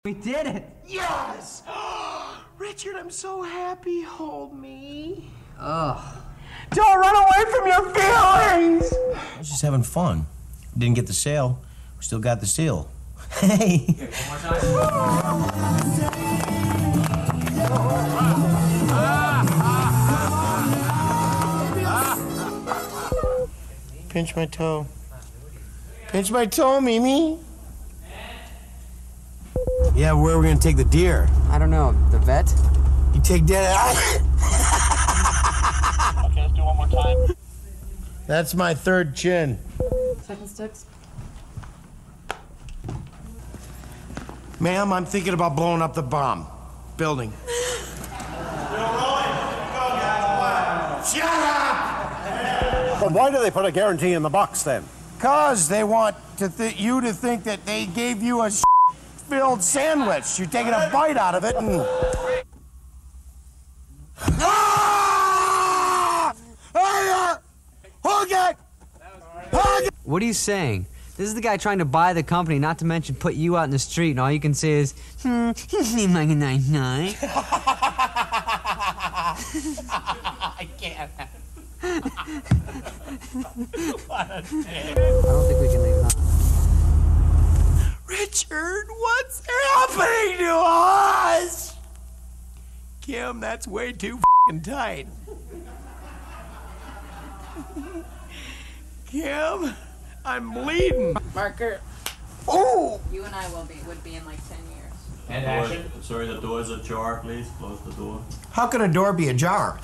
We did it! Yes! Richard, I'm so happy. Hold me. Ugh. Don't run away from your feelings! I was just having fun. Didn't get the sale. We still got the seal. Hey! Here, one more time. Pinch my toe. Pinch my toe, Mimi. Yeah, where are we gonna take the deer? I don't know. The vet? You take Dad. Okay, let's do one more time. That's my third chin. Second sticks. Ma'am, I'm thinking about blowing up the bomb building. Shut up! But why do they put a guarantee in the box then? Cause they want you to think that they gave you a filled sandwich. You're taking a bite out of it and... What are you saying? This is the guy trying to buy the company, not to mention put you out in the street, and all you can say is, he seemed like a nice guy. I can't. I don't think we can leave it on. Richard, what's happening to us? Kim, that's way too f***ing tight. Kim, I'm bleeding. Marker. Oh! You and I would be in like 10 years. And action. Sorry, the door is ajar. Please close the door. How could a door be ajar?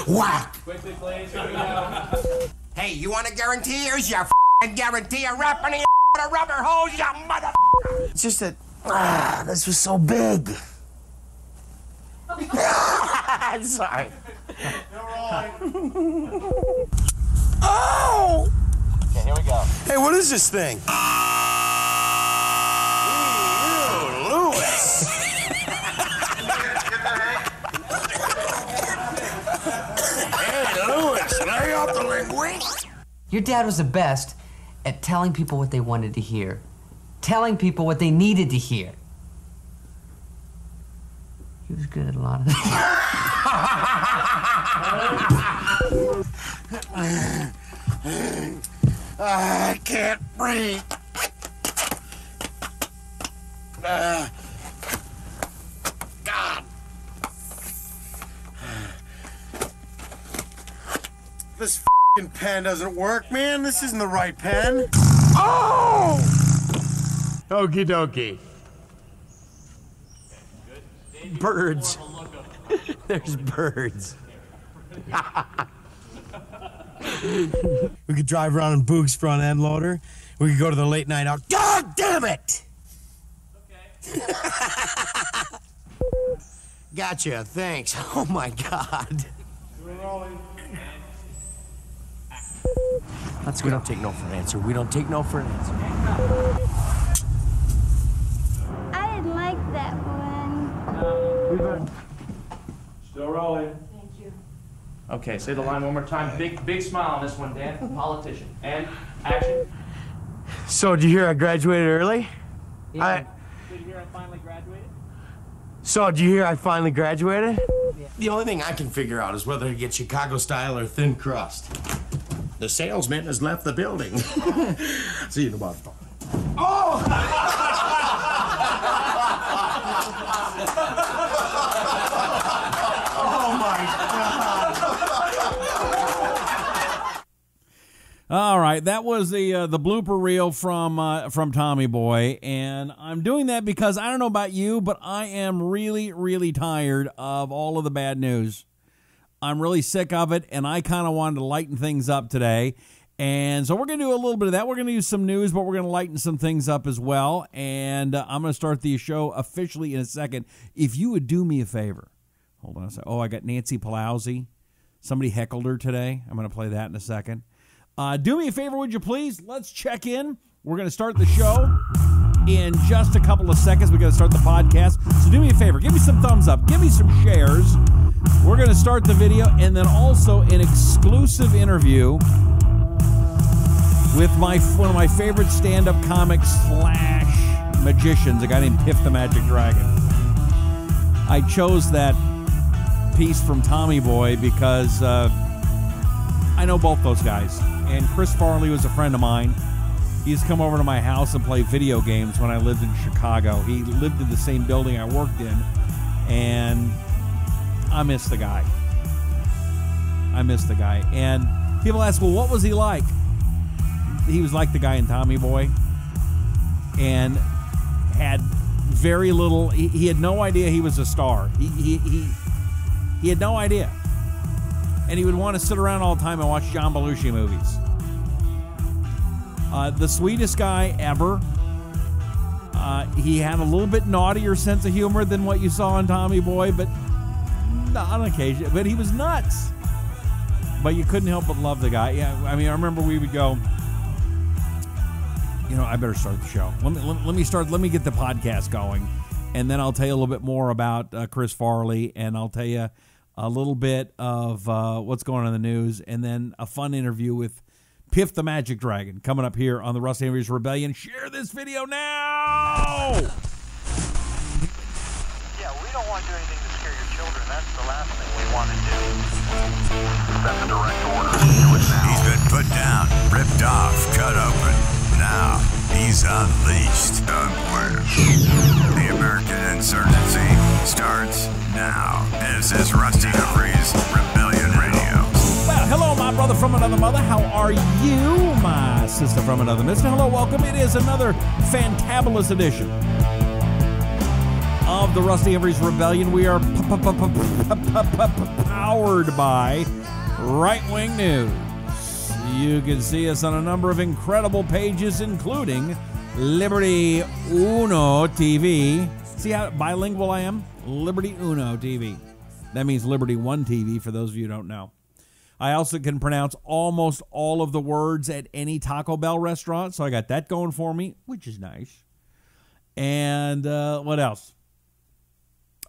Whack! Quickly, please. Here we go. Hey, you want a guarantee? Here's your f***ing guarantee. A wrapping in a rubber hose, you mother. It's just that this was so big. I'm sorry. Oh! Okay, here we go. Hey, what is this thing? Ooh, Lewis. Hey, Lewis, lay off the linguine. Your dad was the best at telling people what they wanted to hear, telling people what they needed to hear. He was good at a lot of things. I can't breathe. God. This f***ing pen doesn't work, man. This isn't the right pen. Oh! Okie dokie. Birds. There's birds. We could drive around in Boog's front end loader. We could go to the late night out. God damn it! Okay. Gotcha, thanks. Oh my God. Let's We go. don't take no for an answer. We don't take no for an answer. I didn't like that one. Still rolling. Thank you. Okay, say the line one more time. Big smile on this one, Dan. Politician. And action. So, did you hear I graduated early? Yeah. Did you hear I finally graduated? So, did you hear I finally graduated? Yeah. The only thing I can figure out is whether to get Chicago style or thin crust. The salesman has left the building. See you in about 5. Oh! Oh my God! All right, that was the blooper reel from Tommy Boy, and I'm doing that because I don't know about you, but I am really, really tired of all of the bad news. I'm really sick of it, and I kind of wanted to lighten things up today. And so we're going to do a little bit of that. We're going to use some news, but we're going to lighten some things up as well. And I'm going to start the show officially in a second. If you would do me a favor. Hold on a second. Oh, I got Nancy Pelosi. Somebody heckled her today. I'm going to play that in a second. Do me a favor, would you please? Let's check in. We're going to start the show in just a couple of seconds. We're going to start the podcast. So do me a favor. Give me some thumbs up. Give me some shares. We're going to start the video and then also an exclusive interview with one of my favorite stand-up comics / magicians, a guy named Piff the Magic Dragon. I chose that piece from Tommy Boy because I know both those guys. And Chris Farley was a friend of mine. He's come over to my house and played video games when I lived in Chicago. He lived in the same building I worked in, and I miss the guy. And people ask, well, what was he like? He was like the guy in Tommy Boy, and had very little. He had no idea he was a star. He had no idea, and he would want to sit around all the time and watch John Belushi movies. The sweetest guy ever. He had a little bit naughtier sense of humor than what you saw in Tommy Boy, but on occasion. But he was nuts. But you couldn't help but love the guy. Yeah, I mean, I remember we would go, I better start the show. Let me get the podcast going, and then I'll tell you a little bit more about Chris Farley, and I'll tell you a little bit of what's going on in the news, and then a fun interview with Piff the Magic Dragon coming up here on the Rusty Humphries Rebellion. Share this video now! Yeah, we don't want to do anything to scare your children. That's the last thing we want to do. That's a direct order. Do it now. He's been put down, ripped off, cut open. Now, he's unleashed. The American insurgency starts now. This is Rusty Humphries Rebellion Radio. Well, hello, my brother from another mother. How are you, my sister from another mister? Hello, welcome. It is another fantabulous edition of the Rusty Humphries Rebellion. We are powered by right-wing news. You can see us on a number of incredible pages, including Liberty Uno TV. See how bilingual I am? Liberty Uno TV. That means Liberty One TV, for those of you who don't know. I also can pronounce almost all of the words at any Taco Bell restaurant, so I got that going for me, which is nice. And what else?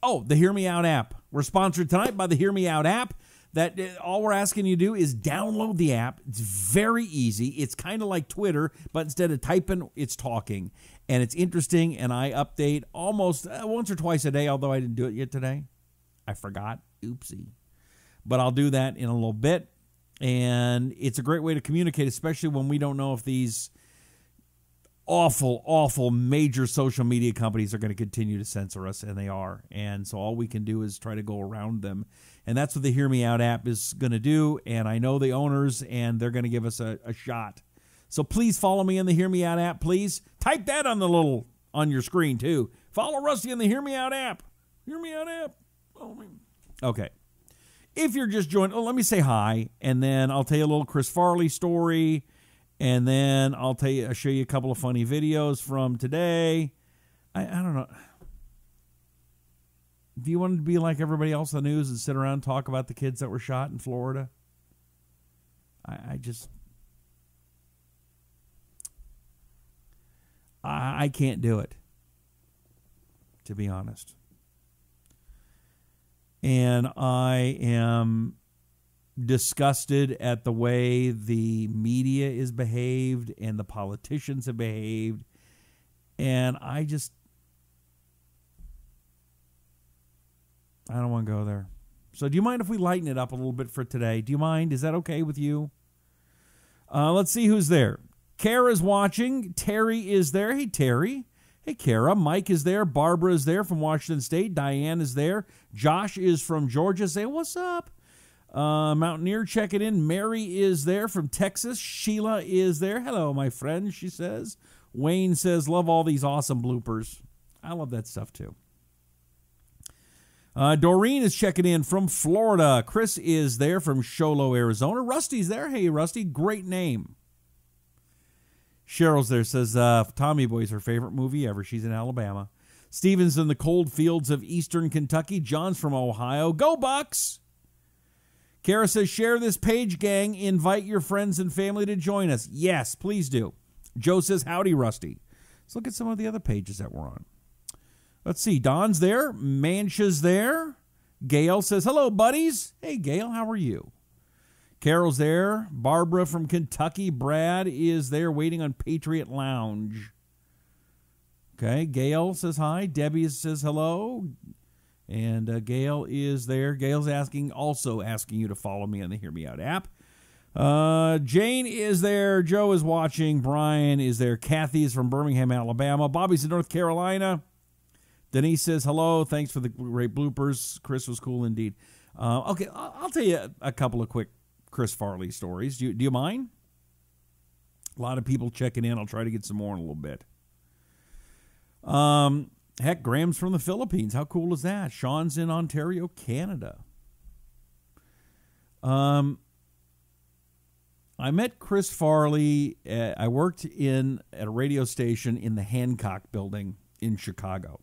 Oh, the Hear Me Out app. We're sponsored tonight by the Hear Me Out app. That all we're asking you to do is download the app. It's very easy. It's kind of like Twitter, but instead of typing, it's talking. And it's interesting, and I update almost once or twice a day, although I didn't do it yet today. I forgot. Oopsie. But I'll do that in a little bit. And it's a great way to communicate, especially when we don't know if these awful major social media companies are going to continue to censor us, and they are. And so all we can do is try to go around them. And that's what the Hear Me Out app is going to do. And I know the owners, and they're going to give us a shot. So please follow me in the Hear Me Out app, please. Type that on your screen, too. Follow Rusty in the Hear Me Out app. Hear Me Out app. Okay. If you're just joining, let me say hi, and then I'll tell you a little Chris Farley story, and then I'll show you a couple of funny videos from today. I don't know. Do you want to be like everybody else on the news and sit around and talk about the kids that were shot in Florida? I can't do it, to be honest. And I am disgusted at the way the media is behaved and the politicians have behaved. And I don't want to go there. So do you mind if we lighten it up a little bit for today? Do you mind? Is that okay with you? Let's see who's there. Kara's watching. Terry is there. Hey, Terry. Hey, Kara. Mike is there. Barbara is there from Washington State. Diane is there. Josh is from Georgia. Say, what's up? Mountaineer checking in. Mary is there from Texas. Sheila is there. Hello, my friend, she says. Wayne says, love all these awesome bloopers. I love that stuff, too. Doreen is checking in from Florida. Chris is there from Sholo, Arizona. Rusty's there. Hey, Rusty, great name. Cheryl's there, says Tommy Boy's her favorite movie ever. She's in Alabama. Steven's in the cold fields of eastern Kentucky. John's from Ohio. Go Bucks! Kara says, share this page, gang. Invite your friends and family to join us. Yes, please do. Joe says, howdy, Rusty. Let's look at some of the other pages that we're on. Let's see. Don's there. Mancha's there. Gail says, hello, buddies. Hey, Gail, how are you? Carol's there. Barbara from Kentucky. Brad is there waiting on Patriot Lounge. Okay, Gail says hi. Debbie says hello. And Gail is there. Gail's asking you to follow me on the Hear Me Out app. Jane is there. Joe is watching. Brian is there. Kathy is from Birmingham, Alabama. Bobby's in North Carolina. Denise says hello. Thanks for the great bloopers. Chris was cool indeed. Okay, I'll tell you a couple of quick Chris Farley stories. Do you mind? A lot of people checking in. I'll try to get some more in a little bit. Heck, Graham's from the Philippines. How cool is that? Sean's in Ontario, Canada. I met Chris Farley. I worked at a radio station in the Hancock Building in Chicago.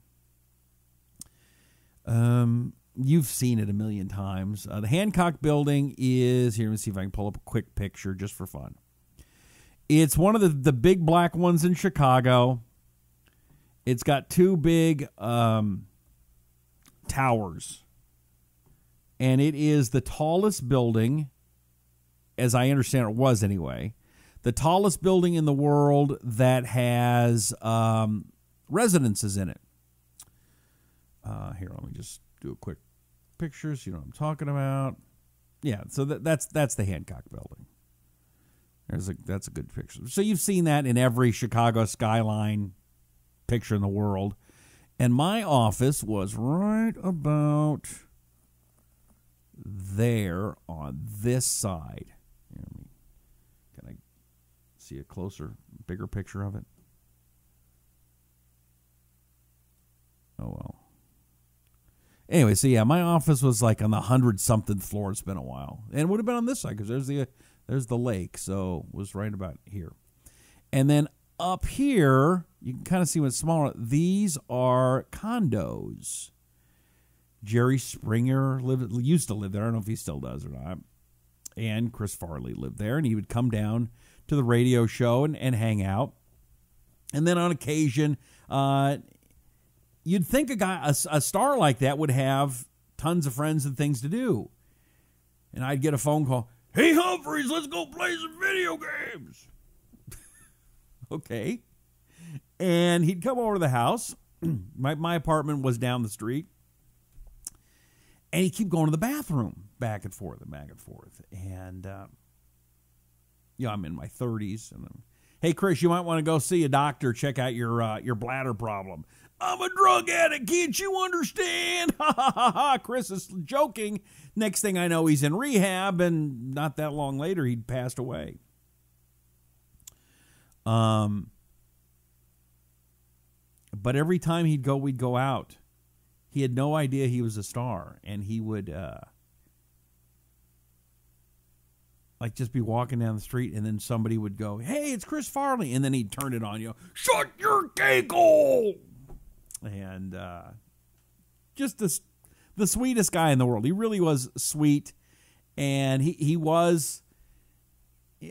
You've seen it a million times. The Hancock Building is here. Let me see if I can pull up a quick picture just for fun. It's one of the big black ones in Chicago. It's got two big towers. And it is the tallest building, as I understand it was anyway, the tallest building in the world that has residences in it. Here, let me just do a quick picture so you know what I'm talking about. Yeah, so that's the Hancock Building. That's a good picture. So you've seen that in every Chicago skyline picture in the world. And my office was right about there on this side. Can I see a closer, bigger picture of it? Oh, well. Anyway, so yeah, my office was like on the 100-something floor. It's been a while. And it would have been on this side because there's the lake. So it was right about here. And then up here, you can kind of see what's smaller. These are condos. Jerry Springer used to live there. I don't know if he still does or not. And Chris Farley lived there. And he would come down to the radio show and hang out. And then on occasion, you'd think a star like that would have tons of friends and things to do. And I'd get a phone call. Hey, Humphries, let's go play some video games. Okay. And he'd come over to the house. My apartment was down the street. And he'd keep going to the bathroom back and forth and back and forth. And, I'm in my 30s. And hey, Chris, you might want to go see a doctor, check out your bladder problem. I'm a drug addict. Can't you understand? Ha, ha, ha, ha. Chris is joking. Next thing I know, he's in rehab, and not that long later, he'd passed away. But every time we'd go out. He had no idea he was a star, and he would just be walking down the street, and then somebody would go, "Hey, it's Chris Farley," and then he'd turn it on, "Shut your giggle!" And just the sweetest guy in the world. He really was sweet, and he was.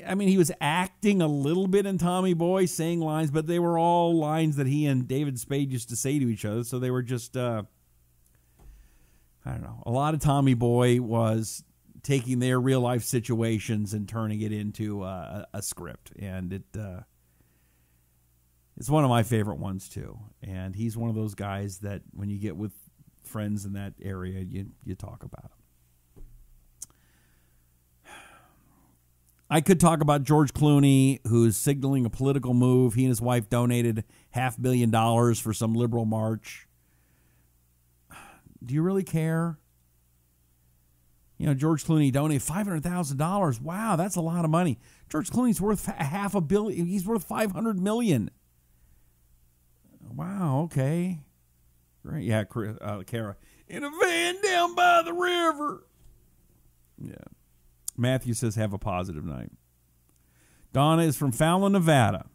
I mean, he was acting a little bit in Tommy Boy, saying lines, but they were all lines that he and David Spade used to say to each other. So they were just, I don't know. A lot of Tommy Boy was taking their real life situations and turning it into a script, and it's one of my favorite ones too. And he's one of those guys that when you get with friends in that area, you talk about him. I could talk about George Clooney, who's signaling a political move. He and his wife donated $500 million for some liberal march. Do you really care? George Clooney donated $500,000. Wow, that's a lot of money. George Clooney's worth $500 million. He's worth $500 million. Wow, okay. Great. Yeah, Kara. In a van down by the river. Yeah. Matthew says, have a positive night. Donna is from Fallon, Nevada.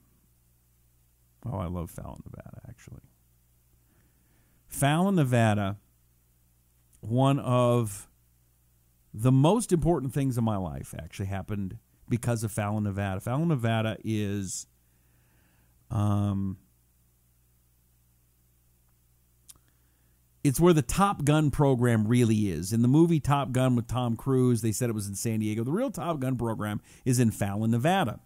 Oh, I love Fallon, Nevada, actually. Fallon, Nevada, one of the most important things in my life actually happened because of Fallon, Nevada. Fallon, Nevada is it's where the Top Gun program really is. In the movie Top Gun with Tom Cruise, they said it was in San Diego. The real Top Gun program is in Fallon, Nevada.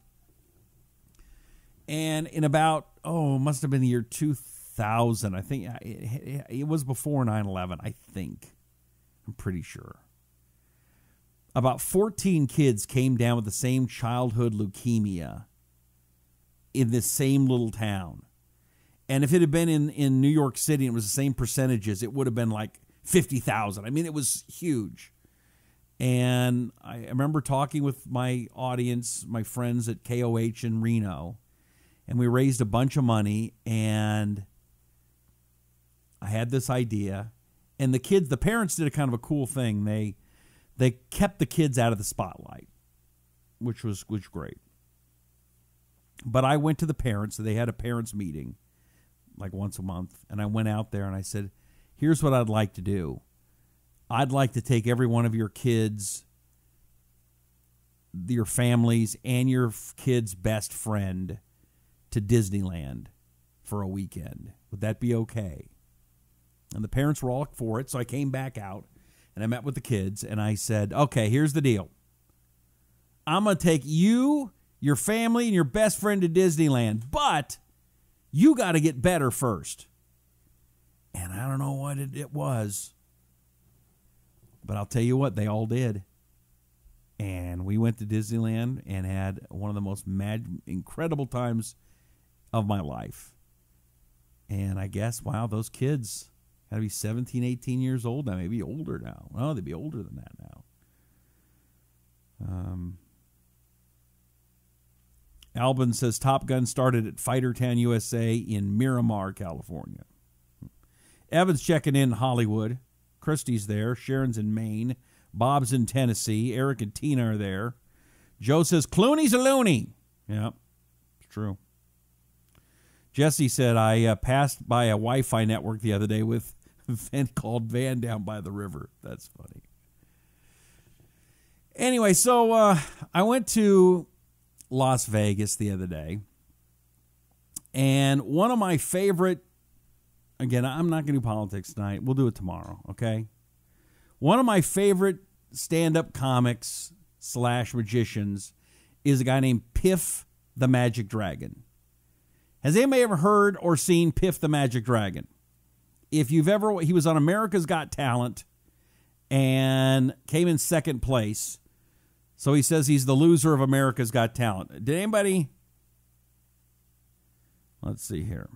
And in about, must have been the year 2000. 2000. I think it was before 9/11, I think. I'm pretty sure. About 14 kids came down with the same childhood leukemia in this same little town. And if it had been in New York City and it was the same percentages, it would have been like 50,000. I mean, it was huge. And I remember talking with my audience, my friends at KOH in Reno, and we raised a bunch of money, and I had this idea. And the parents did a kind of a cool thing. They kept the kids out of the spotlight, which was great. But I went to the parents. They had a parents meeting like once a month, and I went out there and I said, here's what I'd like to do. I'd like to take every one of your kids, your families, and your kid's best friend to Disneyland for a weekend. Would that be okay? And the parents were all for it, so I came back out, and I met with the kids, and I said, okay, here's the deal. I'm going to take you, your family, and your best friend to Disneyland, but you got to get better first. And I don't know what it was, but I'll tell you what, they all did. And we went to Disneyland and had one of the most incredible times of my life. And I guess, wow, those kids got to be 17, 18 years old now, maybe older now. Well, they'd be older than that now. Albin says Top Gun started at Fightertown, USA in Miramar, California. Evan's checking in Hollywood. Christy's there. Sharon's in Maine. Bob's in Tennessee. Eric and Tina are there. Joe says Clooney's a loony. Yep, it's true. Jesse said, I passed by a Wi-Fi network the other day with a vent called Van down by the river. That's funny. Anyway, so I went to Las Vegas the other day, and one of my favorite, again, I'm not going to do politics tonight. We'll do it tomorrow, okay? One of my favorite stand-up comics / magicians is a guy named Piff the Magic Dragon. Has anybody ever heard or seen Piff the Magic Dragon? If you've ever, he was on America's Got Talent and came in second place. So he says he's the loser of America's Got Talent. Did anybody? Let's see here.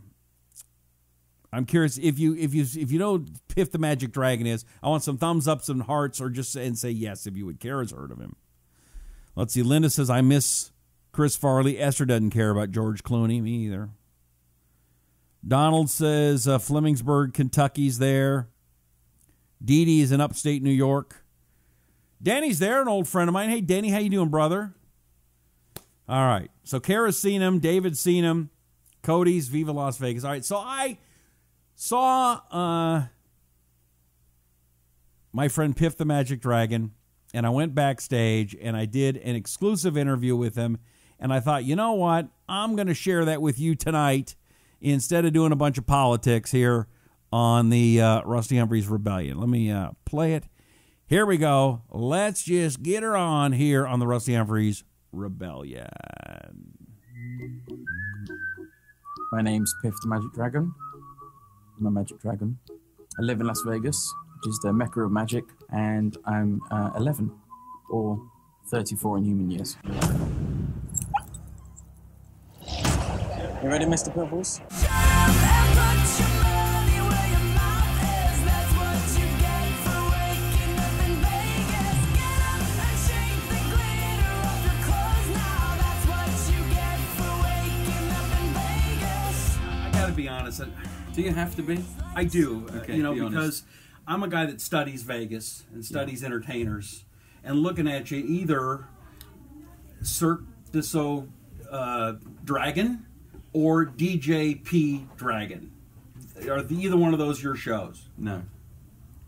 I'm curious if you know who Piff the Magic Dragon is. I want some thumbs up, some hearts, or just say yes if you would. Kara's heard of him. Let's see. Linda says I miss Chris Farley. Esther doesn't care about George Clooney. Me either. Donald says Flemingsburg, Kentucky's there. Dee Dee is in upstate New York. Danny's there, an old friend of mine. Hey, Danny, how you doing, brother? All right. So Kara's seen him. David's seen him. Cody's Viva Las Vegas. All right. So I saw my friend Piff the Magic Dragon, and I went backstage, and I did an exclusive interview with him, and I thought, you know what? I'm going to share that with you tonight instead of doing a bunch of politics here on the Rusty Humphries Rebellion. Let me play it. Here we go. Let's just get her on here on the Rusty Humphries Rebellion. My name's Piff the Magic Dragon. I'm a magic dragon. I live in Las Vegas, which is the mecca of magic, and I'm 11, or 34 in human years. You ready, Mr. Pebbles? Be honest. Do you have to be? I do. Okay, you know, be because honest. I'm a guy that studies Vegas and studies entertainers, and looking at you, either Cirque du Soleil Dragon or DJP Dragon. Are either one of those your shows? No.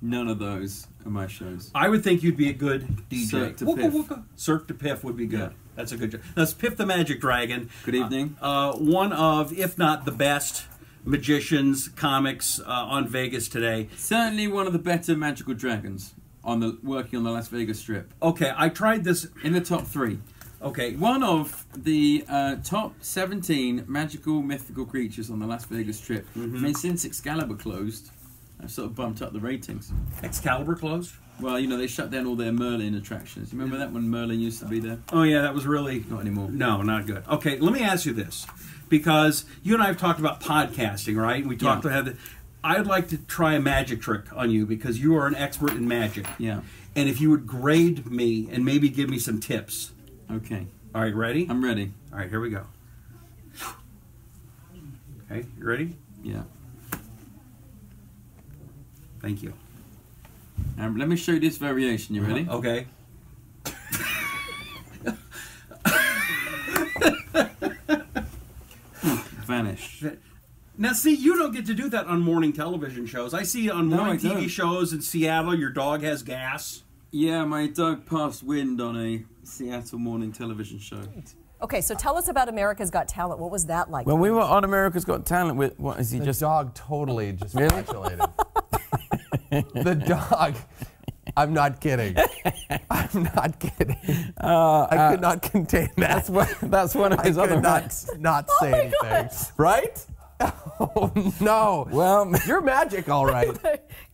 None of those are my shows. I would think you'd be a good DJ. Cirque du Piff. Cirque du Piff would be good. Yeah. That's a good job. That's Piff the Magic Dragon. Good evening. One of, if not the best magicians, comics on Vegas today. Certainly one of the better magical dragons working on the Las Vegas Strip. Okay, I tried this. In the top 3. Okay, one of the top 17 magical, mythical creatures on the Las Vegas trip. I mean, since Excalibur closed, I've sort of bumped up the ratings. Excalibur closed? Well, you know, they shut down all their Merlin attractions. You remember that when Merlin used to be there? Oh, yeah, that was really... Not anymore. No, not good. Okay, let me ask you this. Because you and I have talked about podcasting, right? We talked about... I'd like to try a magic trick on you because you are an expert in magic. Yeah. And if you would grade me and maybe give me some tips. Okay. All right, ready? I'm ready. All right, here we go. Okay, you ready? Yeah. Thank you. Let me show you this variation. You ready? Okay. Vanished. Now, see, you don't get to do that on morning television shows. I see on morning TV shows in Seattle, your dog has gas. Yeah, my dog passed wind on a Seattle morning television show. Okay, so tell us about America's Got Talent. What was that like? When we were on America's Got Talent, with what is he the just? Dog totally just flatulated. The dog. I'm not kidding. I'm not kidding. I could not contain that. That's one of his other not say anything. Right? Oh no. Well, you're magic, all right.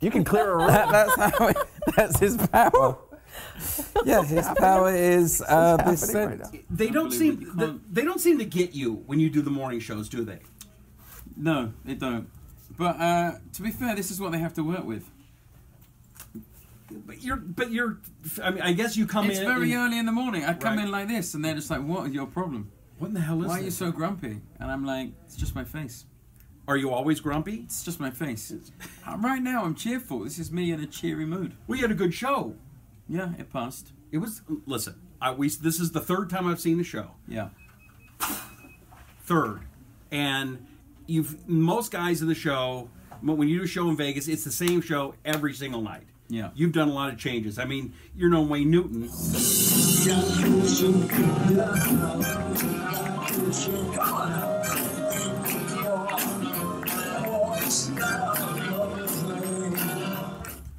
You can clear a room. That's his power. Yeah, his power is this. Right now. They don't seem to get you when you do the morning shows, do they? No, they don't. But to be fair, this is what they have to work with. But you're. I mean, I guess you come in. It's very early in the morning. I come in like this, and they're just like, "What is your problem? What in the hell is? Why are you so grumpy?" And I'm like, "It's just my face." Are you always grumpy? It's just my face. Right now, I'm cheerful. This is me in a cheery mood. We had a good show. Yeah, it passed. It was. Listen, this is the third time I've seen the show. Yeah. Third, and most guys in the show. When you do a show in Vegas, it's the same show every single night. Yeah. You've done a lot of changes. I mean, you're no Wayne Newton.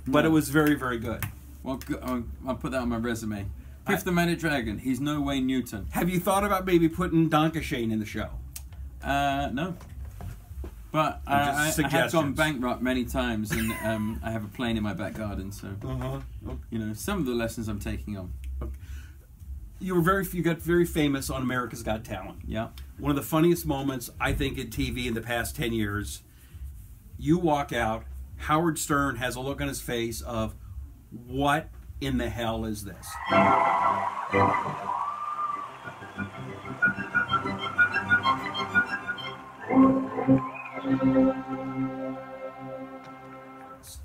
But it was very, very good. Well, I'll put that on my resume. Piff the Magic Dragon. He's no Wayne Newton. Have you thought about maybe putting Donkashane in the show? No. But I have gone bankrupt many times, and I have a plane in my back garden, so you know some of the lessons I'm taking on. You got very famous on America's Got Talent. Yeah. One of the funniest moments I think in TV in the past 10 years. You walk out. Howard Stern has a look on his face of, what in the hell is this?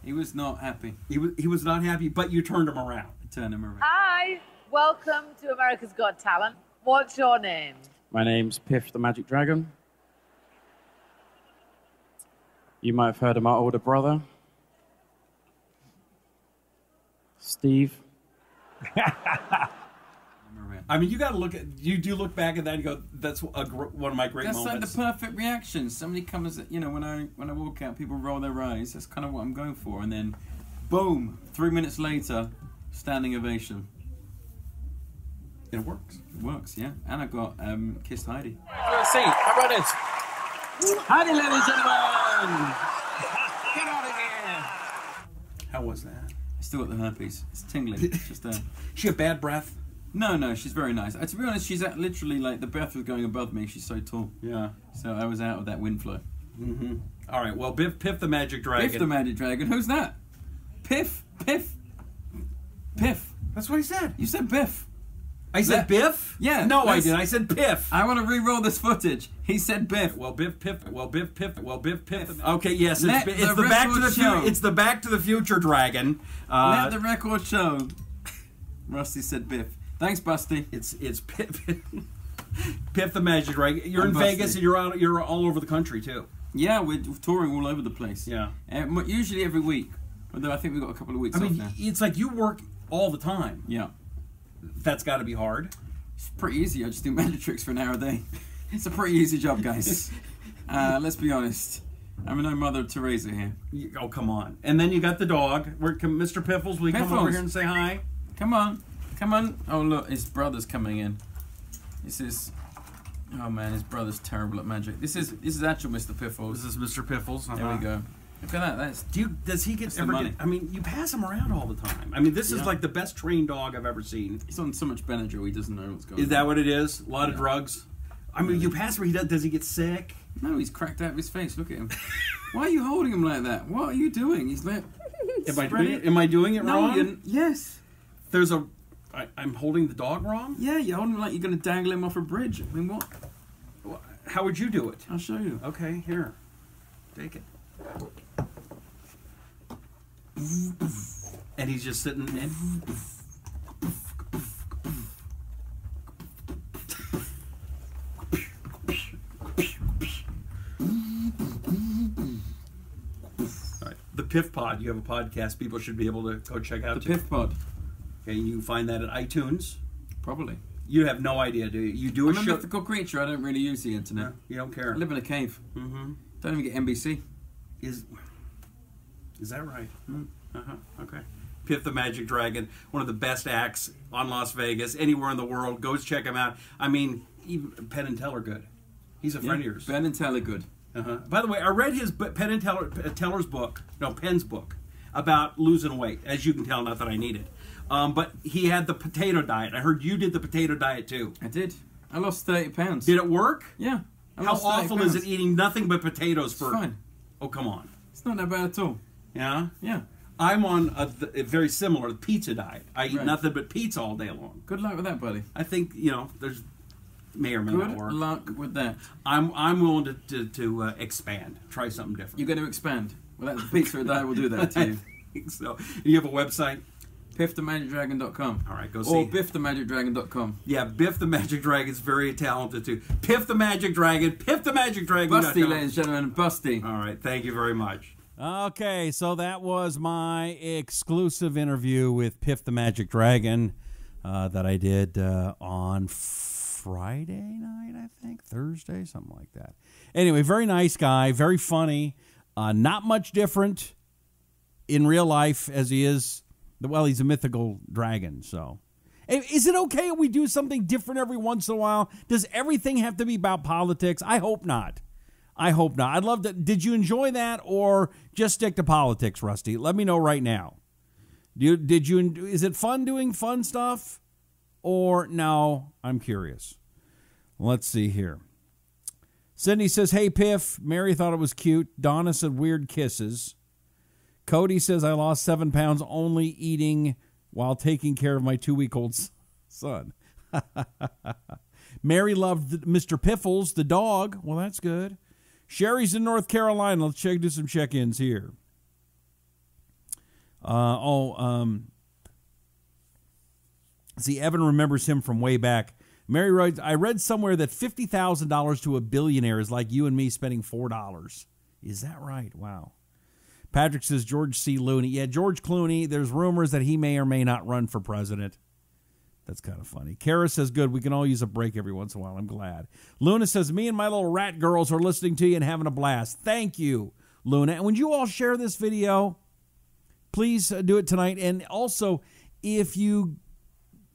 He was not happy. He was not happy, but you turned him around. I turned him around. Hi, welcome to America's Got Talent. What's your name? My name's Piff the Magic Dragon. You might have heard of my older brother, Steve. I mean, you got to look at. You do look back at that and go, "That's one of my great moments." That's like the perfect reaction. Somebody comes, you know, when I walk out, people roll their eyes. That's kind of what I'm going for, and then, boom! 3 minutes later, standing ovation. It works. It works, yeah. And I got kissed Heidi. Let's see. How about this? Howdy, ladies and gentlemen. Get out of here. How was that? I still got the herpes. It's tingling. It's just She had bad breath. No, she's very nice. To be honest, she's literally like the breath was going above me. She's so tall. Yeah. So I was out of that wind flow. Mm-hmm. All right. Well, Piff the Magic Dragon. Piff the Magic Dragon. Who's that? Piff. Piff. That's what he said. You said Biff. I said Biff? Yeah. No, I didn't. I said Piff. I want to re-roll this footage. He said Biff. Well, Biff. Okay, yes, it's the Back to the Future. It's the Back to the Future Dragon. Let the record show. Rusty said Biff. Thanks, Busty. It's Piff. Piff the Magic Dragon. You're in Vegas, and you're all over the country too. Yeah, we're touring all over the place. Yeah. Usually every week. Although I think we've got a couple of weeks off now. It's like you work all the time. Yeah. That's got to be hard. It's pretty easy. I just do magic tricks for an hour a day. It's a pretty easy job, guys. Let's be honest. I'm no Mother Teresa here. Oh, come on. And then you got the dog. Mr. Piffles, will you come over here and say hi? Come on. Come on. Oh, look, his brother's coming in. This is. Oh man, his brother's terrible at magic. This is actual Mr. Piffles. This is Mr. Piffles. There we go. Look at that. That's. Does he get ever get? I mean, you pass him around all the time. I mean, this is like the best trained dog I've ever seen. He's on so much Benadryl, he doesn't know what's going on. Is that what it is? A lot of drugs. I mean, you pass him. Does he get sick? No, he's cracked out of his face. Look at him. Why are you holding him like that? What are you doing? He's like. Am I doing it wrong? Yes. There's a. I'm holding the dog wrong? Yeah, you're holding him like you're going to dangle him off a bridge. I mean, what? How would you do it? I'll show you. Okay, here. Take it. And he's just sitting in. The Piff Pod. You have a podcast. People should be able to go check out. The Piff Pod. Okay, you can find that at iTunes. Probably. You have no idea, do you? You do I'm a mythical creature. I don't really use the internet. No, you don't care. I live in a cave. Mm-hmm. Don't even get NBC. Is that right? Okay. Piff the Magic Dragon, one of the best acts on Las Vegas, anywhere in the world. Go check him out. I mean, even Penn and Teller good. He's a friend of yours. Penn and Teller good. By the way, I read his Penn and Teller's book, Penn's book, about losing weight. As you can tell, not that I need it. But he had the potato diet. I heard you did the potato diet too. I did. I lost 30 pounds. Did it work? Yeah. How awful is it eating nothing but potatoes for? It's fine. Oh, come on. It's not that bad at all. Yeah? Yeah. I'm on a very similar pizza diet. I eat nothing but pizza all day long. Good luck with that, buddy. I think, there's may or may not work. Good luck with that. I'm willing to expand. Try something different. You're going to expand. Well, that pizza diet will do that to you. I think so. You have a website? PiffTheMagicDragon.com. All right, go see. Or BiffTheMagicDragon.com. Yeah, Biff the Magic Dragon is very talented too. Piff the Magic Dragon, Piff the Magic Dragon. Busty, ladies and gentlemen, Busty. All right, thank you very much. Okay, so that was my exclusive interview with Piff the Magic Dragon that I did on Friday night, I think, Thursday, something like that. Anyway, very nice guy, very funny, not much different in real life as he is. Well, he's a mythical dragon, so. Is it okay if we do something different every once in a while? Does everything have to be about politics? I hope not. I'd love to. Did you enjoy that or just stick to politics, Rusty? Let me know right now. Is it fun doing fun stuff? Or no? I'm curious. Let's see here. Cindy says, hey, Piff. Mary thought it was cute. Donna said weird kisses. Cody says, I lost 7 pounds only eating while taking care of my 2-week-old son. Mary loved Mr. Piffles, the dog. Well, that's good. Sherry's in North Carolina. Let's do some check-ins here. See, Evan remembers him from way back. Mary writes, I read somewhere that $50,000 to a billionaire is like you and me spending $4. Is that right? Wow. Patrick says George C. Clooney. Yeah, George Clooney. There's rumors that he may or may not run for president. That's kind of funny. Kara says, good, we can all use a break every once in a while. I'm glad. Luna says, me and my little rat girls are listening to you and having a blast. Thank you, Luna. And would you all share this video? Please do it tonight. And also, if you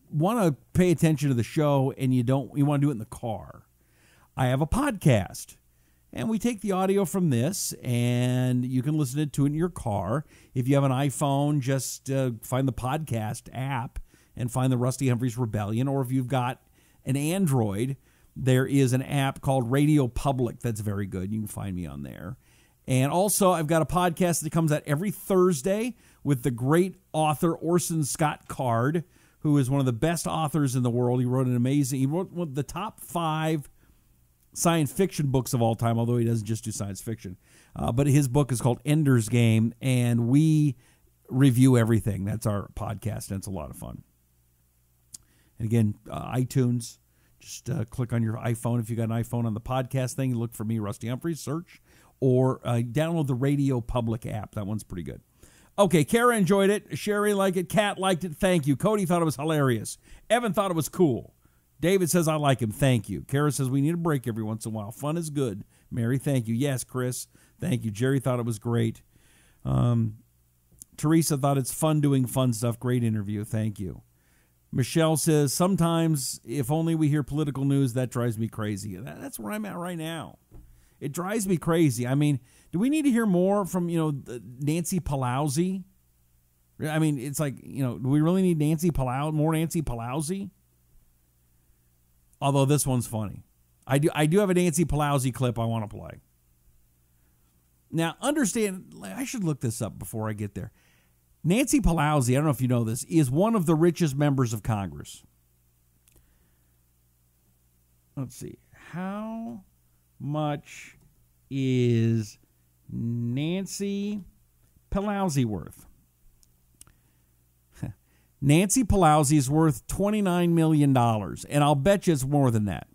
want to pay attention to the show and you want to do it in the car, I have a podcast. And we take the audio from this, and you can listen to it in your car. If you have an iPhone, just find the podcast app and find the Rusty Humphries Rebellion. Or if you've got an Android, there is an app called Radio Public that's very good. You can find me on there. And also, I've got a podcast that comes out every Thursday with the great author Orson Scott Card, who is one of the best authors in the world. He wrote one of the top 5 science fiction books of all time, although he doesn't just do science fiction. But his book is called Ender's Game, and we review everything. That's our podcast, and it's a lot of fun. And again, iTunes, just click on your iPhone. If you got an iPhone on the podcast thing, look for me, Rusty Humphries, search, or download the Radio Public app. That one's pretty good. Okay, Kara enjoyed it. Sherry liked it. Kat liked it. Thank you. Cody thought it was hilarious. Evan thought it was cool. David says, I like him. Thank you. Kara says, we need a break every once in a while. Fun is good. Mary, thank you. Yes, Chris, thank you. Jerry thought it was great. Teresa thought it's fun doing fun stuff. Great interview. Thank you. Michelle says, sometimes if only we hear political news, that drives me crazy. That's where I'm at right now. It drives me crazy. I mean, do we need to hear more from, Nancy Pelosi? I mean, it's like, do we really need more Nancy Pelosi? Although this one's funny. I do have a Nancy Pelosi clip I want to play. Now, understand, I should look this up before I get there. Nancy Pelosi, I don't know if you know this, is one of the richest members of Congress. Let's see. How much is Nancy Pelosi worth? Nancy Pelosi is worth $29 million, and I'll bet you it's more than that.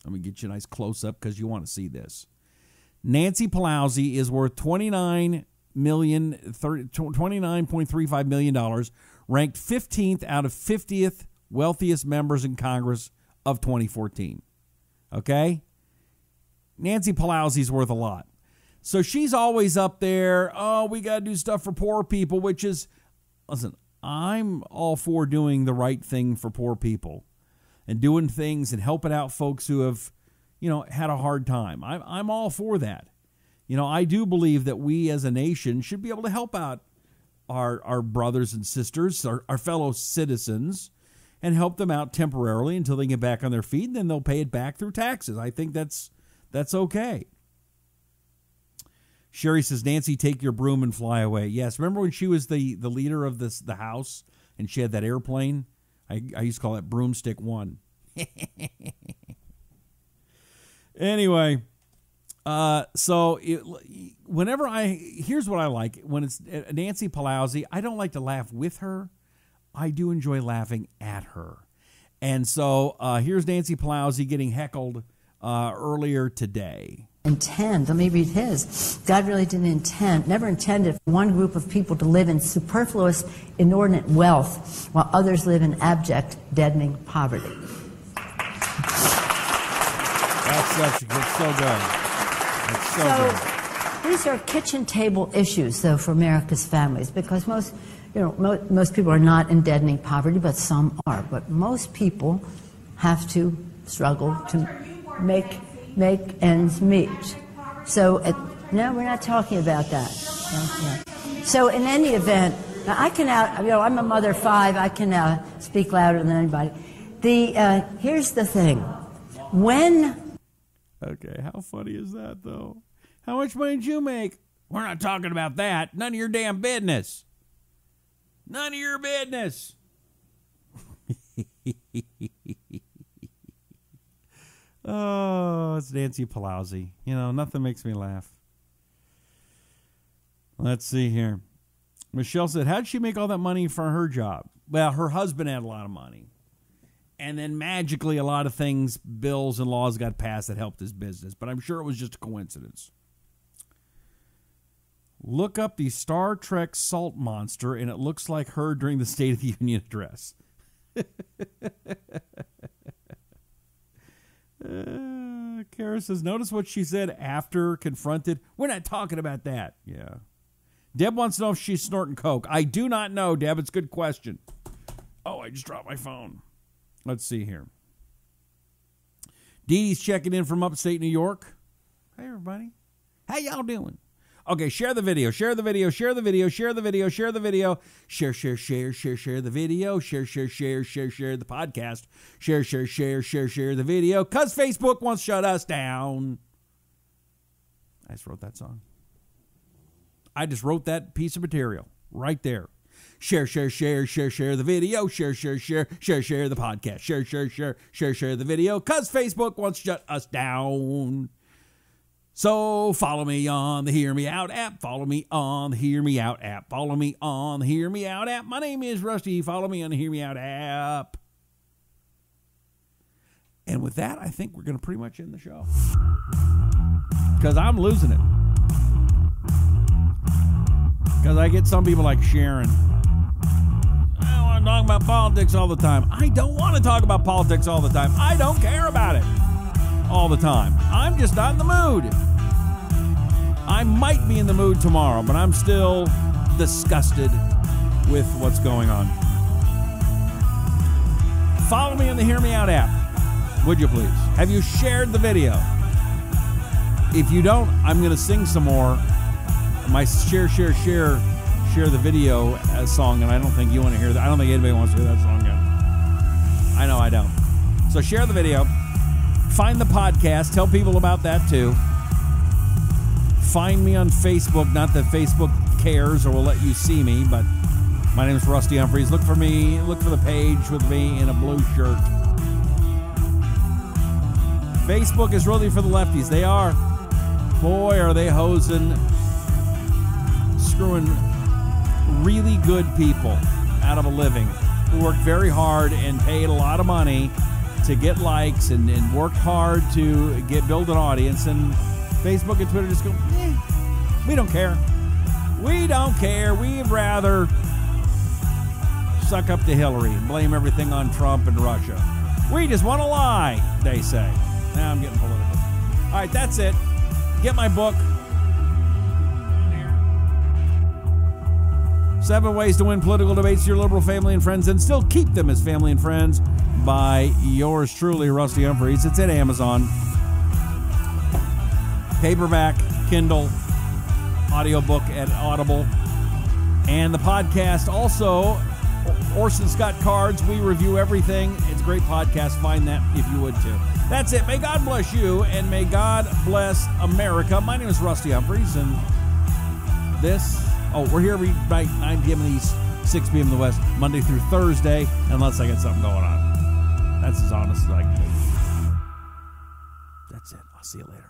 Let me get you a nice close-up because you want to see this. Nancy Pelosi is worth $29.35 million, ranked 15th out of 50th wealthiest members in Congress of 2014. Okay? Nancy Pelosi's worth a lot. So she's always up there, we got to do stuff for poor people, which is, listen, I'm all for doing the right thing for poor people and doing things and helping out folks who have, had a hard time. I'm all for that. I do believe that we as a nation should be able to help out our brothers and sisters, our fellow citizens, and help them out temporarily until they get back on their feet, and then they'll pay it back through taxes. I think that's okay. Sherry says, Nancy, take your broom and fly away. Yes, remember when she was the leader of the House and she had that airplane? I used to call it Broomstick 1. Anyway, here's what I like. When it's Nancy Pelosi, I don't like to laugh with her. I do enjoy laughing at her. And so here's Nancy Pelosi getting heckled earlier today. Let me read his. God really never intended for one group of people to live in superfluous, inordinate wealth while others live in abject, deadening poverty. That's so good. That's so good. These are kitchen table issues, though, for America's families, because most people are not in deadening poverty, but some are. But most people have to struggle to make ends meet. So, no, we're not talking about that. No. So, in any event, now I'm a mother of 5. I can speak louder than anybody. Here's the thing. Okay, how funny is that, though? How much money did you make? We're not talking about that. None of your damn business. None of your business. Oh, it's Nancy Pelosi. Nothing makes me laugh. Let's see here. Michelle said, how'd she make all that money for her job? Well, her husband had a lot of money. And then magically a lot of things, bills and laws got passed that helped his business. But I'm sure it was just a coincidence. Look up the Star Trek salt monster, and it looks like her during the State of the Union address. Kara says, notice what she said after confronted. We're not talking about that. Yeah. Deb wants to know if she's snorting coke. I do not know, Deb. It's a good question. Oh, I just dropped my phone. Let's see here. Dee Dee's checking in from upstate New York. Hey, everybody. How y'all doing? Okay, share the video, share the video, share the video, share the video, share the video, share the video, share the podcast, share the video, because Facebook wants to shut us down. I just wrote that song. I just wrote that piece of material right there. Share the video, share the podcast, share the video, because Facebook wants to shut us down. So follow me on the Hear Me Out app. Follow me on the Hear Me Out app. Follow me on the Hear Me Out app. My name is Rusty. Follow me on the Hear Me Out app. And with that, I think we're going to pretty much end the show. Because I'm losing it. Because I get some people like Sharon. I don't want to talk about politics all the time. I don't want to talk about politics all the time. I don't care about it all the time. I'm just not in the mood. I might be in the mood tomorrow, but I'm still disgusted with what's going on. Follow me on the Hear Me Out app. Would you please? Have you shared the video? If you don't, I'm going to sing some more. My share the video song, and I don't think you want to hear that. I don't think anybody wants to hear that song yet. I know I don't. So share the video. Find the podcast. Tell people about that too. Find me on Facebook. Not that Facebook cares or will let you see me, but my name is Rusty Humphries. Look for me. Look for the page with me in a blue shirt. Facebook is really for the lefties. They are. Boy, are they hosing, screwing really good people out of a living who worked very hard and paid a lot of money to get likes and worked hard to build an audience. And Facebook and Twitter just go, we don't care. We don't care. We'd rather suck up to Hillary and blame everything on Trump and Russia. We just want to lie, they say. Now I'm getting political. All right, that's it. Get my book. 7 Ways to Win Political Debates to Your Liberal Family and Friends and Still Keep Them as Family and Friends by yours truly, Rusty Humphries. It's at Amazon. Paperback, Kindle, audiobook at Audible. And the podcast also, Orson Scott Cards. We review everything. It's a great podcast. Find that if you would too. That's it. May God bless you, and may God bless America. My name is Rusty Humphries, and we're here every night, 9 p.m. in the East, 6 p.m. in the West, Monday through Thursday, unless I get something going on. That's as honest as I can be. That's it. I'll see you later.